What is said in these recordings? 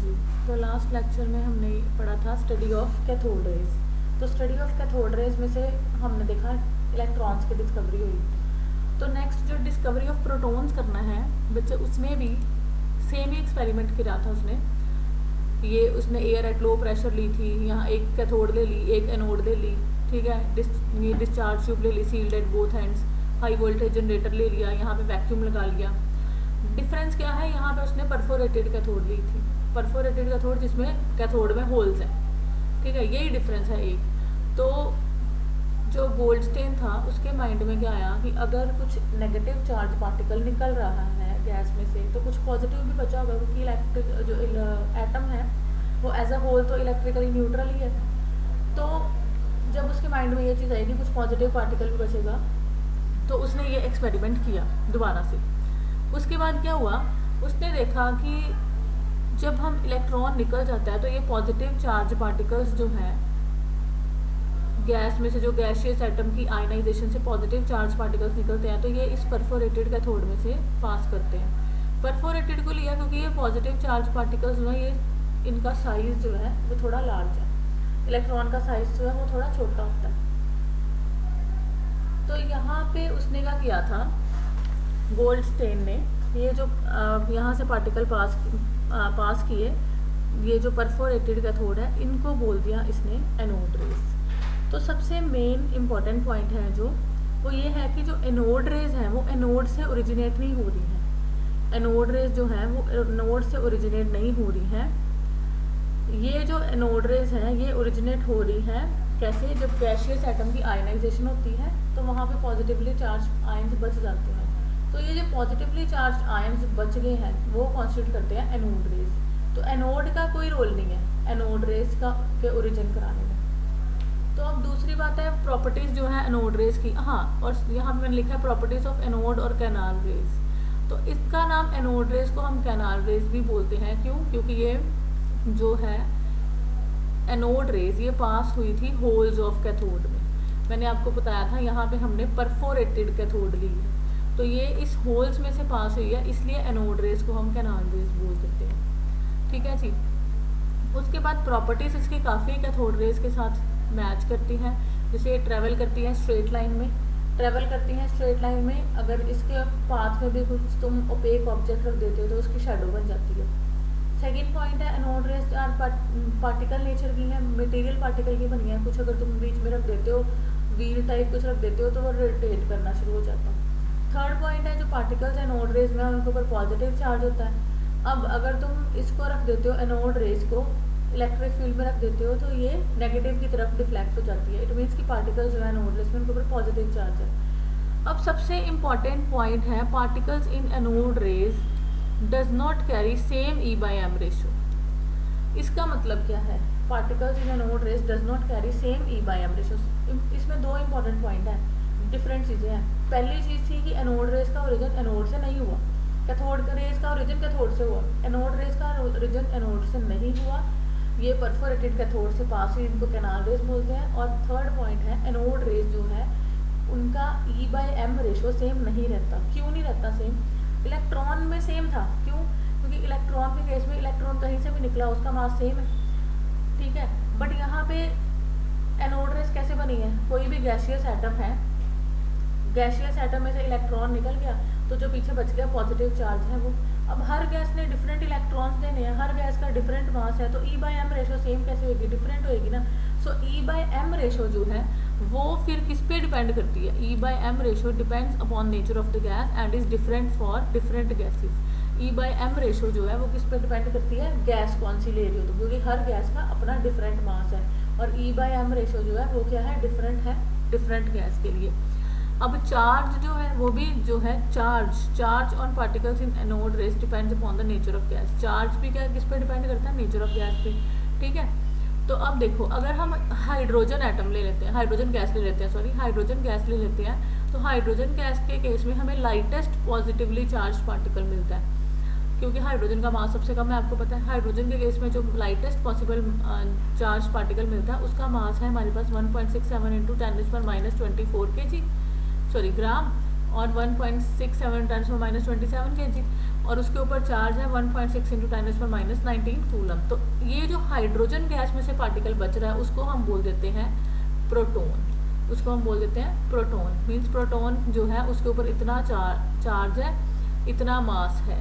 जी। तो last lecture में हमने पढ़ा था स्टडी ऑफ कैथोड रेज। तो स्टडी ऑफ कैथोड रेज में से हमने देखा इलेक्ट्रॉन्स की डिस्कवरी हुई। तो नेक्स्ट जो डिस्कवरी ऑफ प्रोटॉन्स करना है बच्चे, उसमें भी सेम ही एक्सपेरिमेंट किया था उसने। उसने एयर एट लो प्रेशर ली थी, यहाँ एक कैथोड ले ली, एक एनोड ले ली, ठीक है। ये डिस्चार्ज ट्यूब ले ली, sealed at both ends, high voltage generator ले लिया, यहाँ पे वैक्यूम लगा लिया। डिफरेंस क्या है, यहाँ पे उसने परफोरेटेड कैथोड ली थी, परफोरेटेड कैथोड जिसमें कैथोड में होल्स हैं, ठीक है। यही डिफरेंस है एक। तो जो गोल्डस्टेन था उसके माइंड में क्या आया कि अगर कुछ नेगेटिव चार्ज पार्टिकल निकल रहा है गैस में से तो कुछ पॉजिटिव भी बचा होगा, क्योंकि इलेक्ट्रिक जो एटम है वो एज अ होल तो इलेक्ट्रिकली न्यूट्रल ही है। तो जब उसके माइंड में ये चीज़ आई कि कुछ पॉजिटिव पार्टिकल भी बचेगा, तो उसने ये एक्सपेरिमेंट किया दोबारा से। उसके बाद क्या हुआ, उसने देखा कि जब हम इलेक्ट्रॉन निकल जाता है तो ये पॉजिटिव चार्ज पार्टिकल्स जो हैं गैस में से, जो गैसियस एटम की आयनाइजेशन से पॉजिटिव चार्ज पार्टिकल्स निकलते हैं, तो ये इस परफोरेटेड कैथोड में से पास करते हैं। परफोरेटेड को लिया क्योंकि ये पॉजिटिव चार्ज पार्टिकल्स जो है ये इनका साइज जो है वो थोड़ा लार्ज है, इलेक्ट्रॉन का साइज जो है वो थोड़ा छोटा होता है। तो यहाँ पे उसने क्या किया था, गोल्डस्टेन ने ये जो यहाँ से पार्टिकल पास किए, ये जो परफोरेटेड कैथोड है इनको बोल दिया इसने एनोड रेज। तो सबसे मेन इम्पॉर्टेंट पॉइंट है जो वो ये है कि जो एनोड रेज है वो एनोड से ओरिजिनेट नहीं हो रही है। एनोड रेज जो है वो एनोड से ओरिजिनेट नहीं हो रही है। ये जो एनोड रेज है ये ओरिजिनेट हो रही है कैसे, जब गैसियस एटम की आयनाइजेशन होती है तो वहाँ पे पॉजिटिवली चार्ज आयन्स बच जाते हैं। तो ये जो पॉजिटिवली चार्ज आयन्स बच गए हैं वो कॉन्स्टिट्यूट करते हैं एनोड रेज। तो एनोड का कोई रोल नहीं है एनोड रेज का के ओरिजिन कराने में। तो अब दूसरी बात है प्रॉपर्टीज जो है एनोड रेज की। हाँ, और यहाँ पे मैंने लिखा है प्रॉपर्टीज ऑफ एनोड और कैनाल रेज। तो इसका नाम एनोड रेज को हम कैनाल रेज भी बोलते हैं। क्यों? क्योंकि ये जो है एनोड रेज ये पास हुई थी होल्स ऑफ कैथोड में। मैंने आपको बताया था यहाँ पे हमने परफोरेटेड कैथोड ली है, तो ये इस होल्स में से पास हुई है, इसलिए एनोड रेज को हम कैनाल रेज बोल देते हैं, ठीक है जी। उसके बाद प्रॉपर्टीज इसकी काफ़ी कैथोड रेज के साथ मैच करती हैं। जैसे ये ट्रैवल करती हैं स्ट्रेट लाइन में, स्ट्रेट लाइन में अगर इसके पाथ में भी कुछ तुम ओपेक ऑब्जेक्ट रख देते हो तो उसकी शेडो बन जाती है। सेकेंड पॉइंट है एनोड रेज पार्टिकल नेचर की है, मटेरियल पार्टिकल की बनी है। कुछ अगर तुम बीच में रख देते हो, व्हील टाइप कुछ रख देते हो तो वो रोटेट करना शुरू हो जाता है। थर्ड पॉइंट है जो पार्टिकल्स एनोड रेज में उनके ऊपर पॉजिटिव चार्ज होता है। अब अगर तुम इसको रख देते हो एनोड रेज को इलेक्ट्रिक फील्ड में रख देते हो तो ये नेगेटिव की तरफ डिफ्लेक्ट हो जाती है। इट मीन्स कि पार्टिकल्स जो है एनोड रेज में उनके ऊपर पॉजिटिव चार्ज है। अब सबसे इम्पॉर्टेंट पॉइंट है particles in anode rays does not carry same E/m ratio. इसका मतलब क्या है, particles in anode rays does not carry same E/m ratio. इसमें दो इंपॉर्टेंट पॉइंट है, डिफरेंट चीज़ें हैं। पहली चीज़ थी कि एनोड रेज का ओरिजिन एनोड से नहीं हुआ, कैथोड रेज का ओरिजिन कैथोड से हुआ, एनोड रेज का ओरिजिन एनोड से नहीं हुआ। ये परफोरेटेड कैथोड से पास हुई, इनको कैनाल रेज बोलते हैं। और थर्ड पॉइंट है एनोड रेज जो है उनका E/m रेशो सेम नहीं रहता। क्यों नहीं रहता सेम? इलेक्ट्रॉन में सेम था। क्यों? क्योंकि इलेक्ट्रॉन के केस में इलेक्ट्रॉन कहीं से भी निकला उसका मास सेम है, ठीक है। बट यहाँ पे एनोड रेज कैसे बनी है, कोई भी गैसियस एटम है, गैसियस एटम में से इलेक्ट्रॉन निकल गया तो जो पीछे बच गया पॉजिटिव चार्ज है वो। अब हर गैस ने डिफरेंट इलेक्ट्रॉन्स देने हैं, हर गैस का डिफरेंट मास है, तो E/m रेशो सेम कैसे होगी, डिफरेंट होएगी ना। सो E/m रेशो जो है वो फिर किस पे डिपेंड करती है, E/m ratio depends upon nature of the gas and is different for different gases. E/m ratio जो है वो किस पे डिपेंड करती है, गैस कौन सी ले रही हो, तो क्योंकि हर गैस का अपना डिफरेंट मास है और E/m रेशो जो है वो क्या है, डिफरेंट है डिफरेंट गैस के लिए। अब चार्ज जो है वो भी जो है charge on particles in anode rays depends upon the nature of gas. Charge भी क्या किस पे डिपेंड करता है, नेचर ऑफ गैस पे, ठीक है। तो अब देखो अगर हम हाइड्रोजन एटम ले लेते हैं, हाइड्रोजन गैस ले लेते हैं, तो हाइड्रोजन गैस के केस में हमें लाइटेस्ट पॉजिटिवली चार्ज पार्टिकल मिलता है, क्योंकि हाइड्रोजन का मास सबसे कम है, आपको पता है। हाइड्रोजन के केस में जो लाइटेस्ट पॉसिबल चार्ज पार्टिकल मिलता है उसका मास है हमारे पास 1.67 × 10⁻24 ग्राम और 1.67 × 10⁻27 kg। और उसके ऊपर चार्ज है 1.6 इंटू 10⁻⁻19 कूलम। तो ये जो हाइड्रोजन गैस में से पार्टिकल बच रहा है उसको हम बोल देते हैं प्रोटॉन। उसको हम बोल देते हैं प्रोटॉन। मीन्स प्रोटॉन जो है उसके ऊपर इतना चार्ज है, इतना मास है।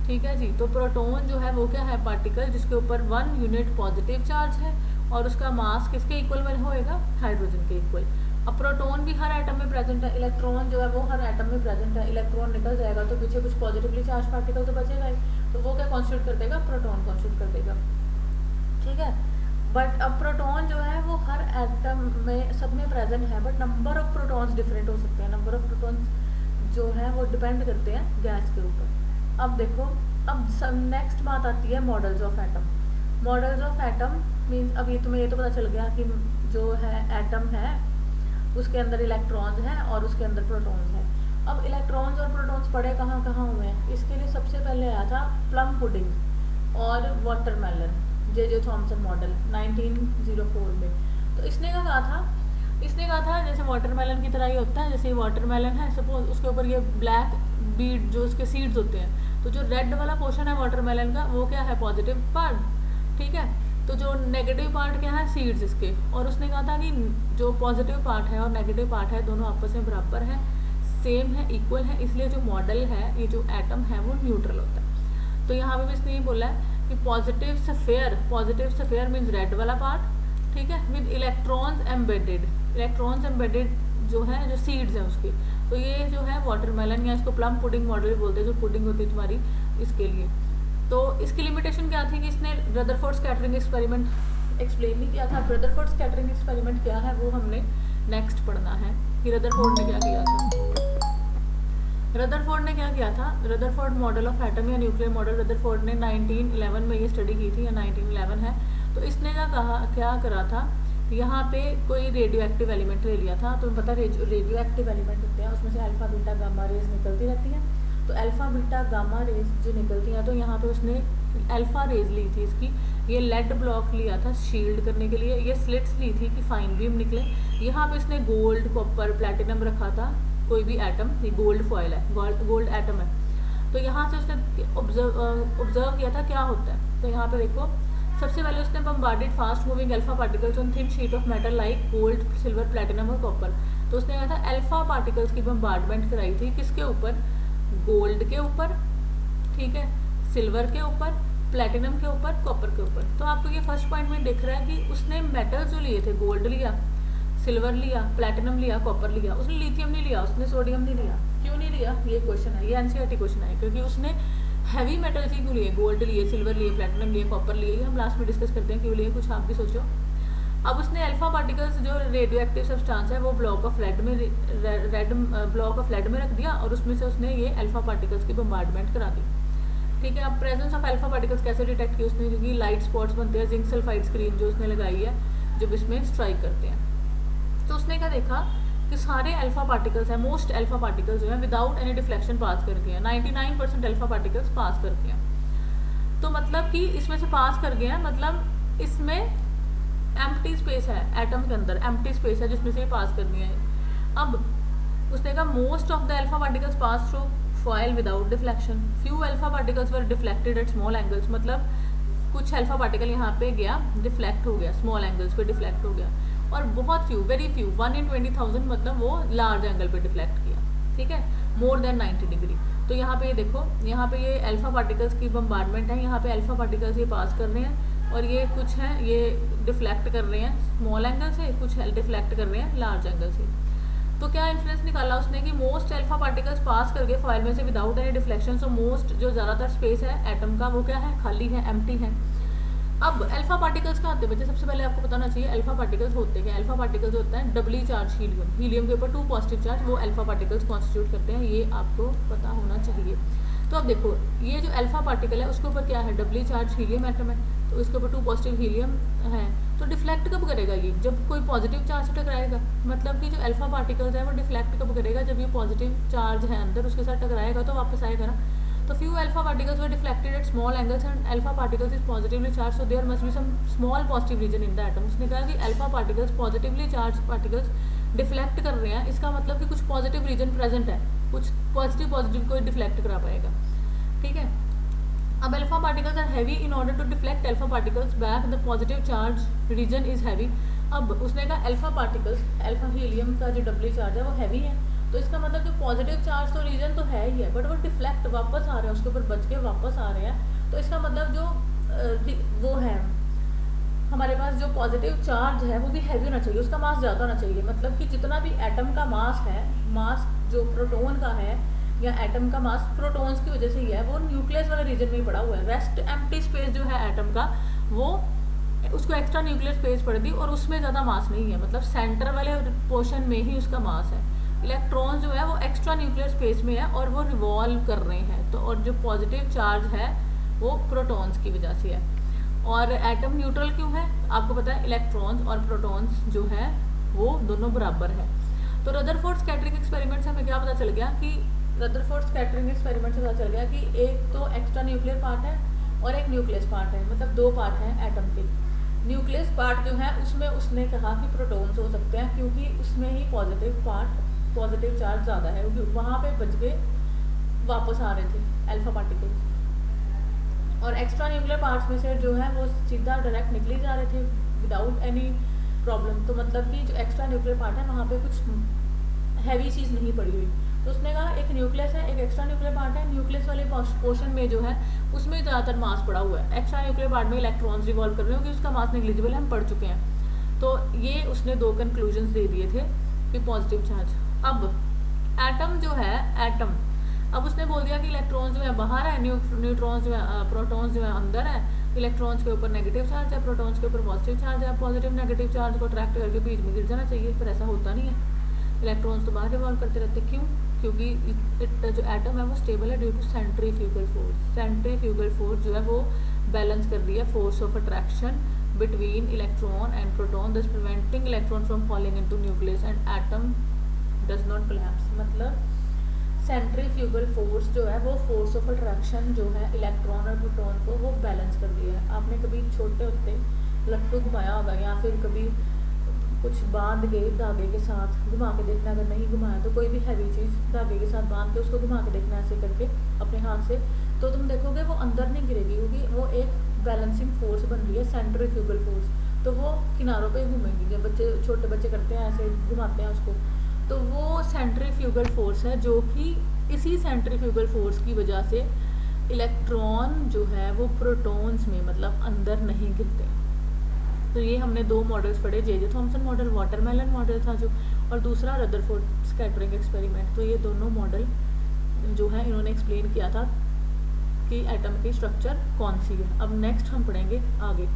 ठीक है जी। तो प्रोटॉन जो है वो क्या है, पार्टिकल जिसके ऊपर 1 यूनिट पॉजिटिव चार्ज है और उसका मास किसके इक्वल में होएगा, हाइड्रोजन के इक्वल। अब प्रोटॉन भी हर एटम में प्रेजेंट है, इलेक्ट्रॉन जो है वो हर एटम में प्रेजेंट है। इलेक्ट्रॉन निकल जाएगा तो पीछे कुछ पॉजिटिवली चार्ज पार्टिकल तो बचेगा ही, तो वो क्या कॉन्स्टिट्यूट कर देगा, प्रोटॉन कॉन्स्टिट्यूट कर देगा। ठीक है। बट अब प्रोटॉन जो है वो हर एटम में सब में प्रेजेंट है, but number of protons different हो सकते हैं। नंबर ऑफ प्रोटॉन्स जो है वो डिपेंड करते हैं गैस के ऊपर। अब देखो, अब नेक्स्ट बात आती है models of atom. Models of atom means अब ये तुम्हें ये तो पता चल गया कि जो है एटम है उसके अंदर इलेक्ट्रॉन्स हैं और उसके अंदर प्रोटॉन्स हैं। अब इलेक्ट्रॉन्स और प्रोटॉन्स पड़े कहाँ कहाँ हुए हैं, इसके लिए सबसे पहले आया था प्लम पुडिंग और वाटरमेलन, जे थॉमसन मॉडल 1904 में। तो इसने क्या कहा था जैसे वाटरमेलन की तरह ये होता है, जैसे वाटरमेलन है सपोज, उसके ऊपर ये ब्लैक बीड जो उसके सीड्स होते हैं, तो जो रेड वाला पोर्शन है वाटरमेलन का वो क्या है, पॉजिटिव पार्ट। ठीक है। तो जो नेगेटिव पार्ट क्या है, सीड्स इसके। और उसने कहा था कि जो पॉजिटिव पार्ट है और नेगेटिव पार्ट है दोनों आपस में बराबर है, सेम है, इक्वल है, इसलिए जो मॉडल है, ये जो एटम है वो न्यूट्रल होता है। तो यहाँ पे भी इसने ये बोला है कि पॉजिटिव स्फीयर मीन्स रेड वाला पार्ट, ठीक है, विद इलेक्ट्रॉन्स एम्बेडेड जो है, जो सीड्स हैं उसके। तो ये जो है वाटरमेलन या इसको प्लम पुडिंग मॉडल बोलते हैं, जो पुडिंग होती है तुम्हारी इसके लिए। तो इसकी लिमिटेशन क्या थी कि इसने रदरफोर्ड स्कैटरिंग एक्सपेरिमेंट एक्सप्लेन नहीं किया था। रदरफोर्ड स्कैटरिंग एक्सपेरिमेंट क्या है वो हमने नेक्स्ट पढ़ना है कि रदरफोर्ड ने क्या किया था। रदरफोर्ड मॉडल ऑफ एटम या न्यूक्लियर मॉडल रदरफोर्ड ने 1911 में ये स्टडी की थी, या 1911 है। तो इसने क्या करा था, यहाँ पे कोई रेडियो एक्टिव एलिमेंट ले लिया था। तुम्हें पता रेडियो एक्टिव एलिमेंट होते हैं उसमें से अल्फा बीटा गामा रेज निकलती रहती हैं। तो अल्फा बीटा गामा रेज जो निकलती हैं, तो यहाँ पे उसने अल्फा रेज ली थी इसकी। ये लेड ब्लॉक लिया था शील्ड करने के लिए। ये स्लिट्स ली थी कि फाइन बीम निकले। यहाँ पे इसने गोल्ड, कॉपर, प्लैटिनम रखा था। कोई भी एटम, ये गोल्ड फॉयल है, गोल्ड एटम है। तो यहाँ से उसने ऑब्जर्व किया था क्या होता है। तो यहाँ पे देखो, सबसे पहले उसने bombarded fast moving alpha particles on thin sheet of metal like gold, silver, platinum और कॉपर। तो उसने कहा था अल्फा पार्टिकल्स की बम्बार्डमेंट कराई थी, किसके ऊपर, गोल्ड के ऊपर, ठीक है, सिल्वर के ऊपर, प्लैटिनम के ऊपर, कॉपर के ऊपर। तो आपको ये फर्स्ट पॉइंट में दिख रहा है कि उसने मेटल्स जो लिए थे, गोल्ड लिया, सिल्वर लिया, प्लैटिनम लिया, कॉपर लिया, उसने लिथियम नहीं लिया, उसने सोडियम नहीं लिया। क्यों नहीं लिया, ये क्वेश्चन है, ये एनसीईआरटी क्वेश्चन है। क्योंकि उसने हैवी मेटल्स ही क्यों लिए, गोल्ड लिए, सिल्वर लिए, प्लैटिनम लिए, कॉपर लिए, ये हम लास्ट में डिस्कस करते हैं क्यों लिए, कुछ आप भी सोचो। अब उसने अल्फा पार्टिकल्स जो रेडियो एक्टिव सब्सटेंस है वो ब्लॉक ऑफ लेड में रख दिया और उसमें से उसने ये अल्फा पार्टिकल्स की बम्बार्डमेंट करा दी। ठीक है। अब प्रेजेंस ऑफ अल्फा पार्टिकल्स कैसे डिटेक्ट किए उसने, क्योंकि लाइट स्पॉट्स बनते हैं, जिंक सल्फाइड स्क्रीन जो उसने लगाई है जब इसमें स्ट्राइक करते हैं। तो उसने क्या देखा कि सारे अल्फा पार्टिकल्स हैं, मोस्ट अल्फा पार्टिकल्स जो है विदाउट एनी डिफ्लेक्शन पास करके हैं। 99% अल्फा पार्टिकल्स पास करके हैं। तो मतलब कि इसमें से पास कर गए हैं, मतलब इसमें एम्प्टी स्पेस है, एटम के अंदर एम्प्टी स्पेस है जिसमें से पास करनी है। अब उसने कहा most of the alpha particles pass through foil without deflection, few alpha particles were deflected at small angles. मतलब कुछ अल्फा पार्टिकल यहाँ पे गया, डिफ्लेक्ट हो गया, स्मॉल एंगल्स पे डिफ्लेक्ट हो गया, और बहुत फ्यू, वेरी फ्यू, 1 in 20,000 मतलब वो लार्ज एंगल पे डिफ्लेक्ट किया। ठीक है, मोर देन 90 डिग्री। तो यहाँ पे ये देखो, यहाँ पे ये अल्फा पार्टिकल्स की बम्बार्डमेंट है, यहाँ पे अल्फा पार्टिकल्स ये पास कर रहे हैं और ये कुछ हैं ये डिफ्लेक्ट कर रहे हैं स्मॉल एंगल से, कुछ डिफ्लेक्ट कर रहे हैं लार्ज एंगल से। तो क्या इन्फ्लुएंस निकाला उसने कि मोस्ट अल्फा पार्टिकल्स पास करके फॉयल में से without any deflection. So most जो ज़्यादातर स्पेस है एटम का वो क्या है, खाली है, एम्प्टी है। अब अल्फा पार्टिकल्स क्या होते हैं बच्चे, सबसे पहले आपको बताना चाहिए अल्फा पार्टिकल्स होते हैं। अल्फा पार्टिकल्स होता है डबली चार्ज हीलियम के ऊपर 2 पॉजिटिव चार्ज, वो अल्फा पार्टिकल्स कॉन्स्टिट्यूट करते हैं, ये आपको पता होना चाहिए। तो अब देखो, ये जो अल्फा पार्टिकल है उसके ऊपर क्या है, डबली चार्ज हीलियम एटम है, तो इसके ऊपर 2 पॉजिटिव हीलियम है। तो डिफ्लेक्ट कब करेगा ये, जब कोई पॉजिटिव चार्ज से टकराएगा। मतलब कि जो अल्फा पार्टिकल्स है वो डिफ्लेक्ट कब करेगा, जब ये पॉजिटिव चार्ज है अंदर उसके साथ टकराएगा तो वापस आएगा ना। तो few alpha particles were deflected at small angles and alpha particles is positively charged, so there must be some small positive region in the atom। उसने कहा कि alpha particles positively charged particles deflect कर रहे हैं, इसका मतलब कि कुछ पॉजिटिव रीजन प्रेजेंट है, कुछ पॉजिटिव कोई डिफ्लेक्ट करा पाएगा। ठीक है। अब alpha particles are heavy in order to deflect alpha particles back the positive charge region is heavy. अब उसने कहा अल्फा पार्टिकल्स, अल्फा हीलियम का जो डबली चार्ज है वो हैवी है, तो इसका मतलब जो पॉजिटिव चार्ज तो रीजन तो है ही है, बट वो डिफ्लेक्ट वापस आ रहे हैं, उसके ऊपर बच के वापस आ रहे हैं। तो इसका मतलब जो वो है हमारे पास जो पॉजिटिव चार्ज है वो भी हैवी होना चाहिए, उसका मास ज़्यादा होना चाहिए। मतलब कि जितना भी एटम का मास है, मास जो प्रोटॉन का है या एटम का मास प्रोटॉन्स की वजह से ही है, वो न्यूक्लियस वाले रीजन में ही पड़ा हुआ है। रेस्ट एम्प्टी स्पेस जो है एटम का, वो उसको एक्स्ट्रा न्यूक्लियर स्पेस पड़ दी और उसमें ज़्यादा मास नहीं है, मतलब सेंटर वाले पोर्शन में ही उसका मास है। इलेक्ट्रॉन जो है वो एक्स्ट्रा न्यूक्लियर स्पेस में है और वो रिवॉल्व कर रहे हैं, तो और जो पॉजिटिव चार्ज है वो प्रोटॉन्स की वजह से है। और एटम न्यूट्रल क्यों है? आपको पता है इलेक्ट्रॉन्स और प्रोटॉन्स जो है वो दोनों बराबर है। तो रदरफोर्ड स्कैटरिंग एक्सपेरिमेंट से हमें क्या पता चल गया कि रदरफोर्ड स्कैटरिंग एक्सपेरिमेंट से पता चल गया कि एक तो एक्स्ट्रा न्यूक्लियर पार्ट है और एक न्यूक्लियस पार्ट है, मतलब दो पार्ट हैं एटम के। न्यूक्लियस पार्ट जो है उसमें उसने कहा कि प्रोटॉन्स हो सकते हैं, क्योंकि उसमें ही पॉजिटिव चार्ज ज़्यादा है, क्योंकि वहाँ पे बच के वापस आ रहे थे अल्फा पार्टिकल्स। और एक्स्ट्रा न्यूक्लियर पार्ट्स में से जो है वो सीधा डायरेक्ट निकले जा रहे थे विदाउट एनी प्रॉब्लम। तो मतलब कि जो एक्स्ट्रा न्यूक्लियर पार्ट है वहाँ पे कुछ हैवी चीज़ नहीं पड़ी हुई। तो उसने कहा एक न्यूक्लियस है, एक एक्स्ट्रा न्यूक्लियर पार्ट है। न्यूक्लियस वाले पोर्शन में जो है उसमें ज़्यादातर मास पड़ा हुआ है। एक्स्ट्रा न्यूक्लियर पार्ट में इलेक्ट्रॉन्स रिवॉल्व कर रहे हो, क्योंकि उसका मास नेग्लिजिबल है, हम पढ़ चुके हैं। तो ये उसने दो कंक्लूजन्स दे दिए थे कि पॉजिटिव चार्ज। अब एटम जो है एटम, अब उसने बोल दिया कि इलेक्ट्रॉन्स जो है बाहर है, न्यूट्रॉन्स जो है प्रोटॉन्स जो है अंदर है। इलेक्ट्रॉन्स के ऊपर नेगेटिव चार्ज है, प्रोटॉन्स के ऊपर पॉजिटिव चार्ज है। पॉजिटिव नेगेटिव चार्ज को अट्रैक्ट करके बीच में गिर जाना चाहिए, पर ऐसा होता नहीं है। इलेक्ट्रॉन्स तो बाहर रिवॉल्व करते रहते। क्यों? क्योंकि जो एटम है वो स्टेबल है due to centrifugal force. Centrifugal force जो है वो बैलेंस कर दिया force of attraction between electron and proton, thus preventing electron from falling into nucleus and atom does not collapse. मतलब सेंट्रीफ्यूगल फोर्स जो है वो फोर्स ऑफ अट्रैक्शन जो है इलेक्ट्रॉन और प्रोटॉन को वो बैलेंस कर दिया है। आपने कभी छोटे होते लट्टू घुमाया होगा या फिर कभी कुछ बांध के धागे के साथ घुमा के देखना, अगर नहीं घुमाया तो कोई भी हैवी चीज़ धागे के साथ बांध के उसको घुमा के देखना ऐसे करके अपने हाथ से, तो तुम देखोगे वो अंदर नहीं गिरेगी, क्योंकि वो एक बैलेंसिंग फोर्स बन रही है सेंट्रीफ्यूगल फोर्स। तो वो किनारों पे घूमेगी, जब बच्चे छोटे बच्चे करते हैं ऐसे घुमाते हैं उसको, तो वो सेंट्रीफ्यूगल फोर्स है, जो कि इसी सेंट्रीफ्यूगल फोर्स की वजह से इलेक्ट्रॉन जो है वो प्रोटॉन्स में मतलब अंदर नहीं गिरते। तो ये हमने दो मॉडल्स पढ़े, J Thomson model watermelon model था जो, और दूसरा रदरफोर्ड स्कैटरिंग एक्सपेरिमेंट। तो ये दोनों मॉडल जो है इन्होंने एक्सप्लेन किया था कि एटम की स्ट्रक्चर कौन सी है। अब नेक्स्ट हम पढ़ेंगे आगे।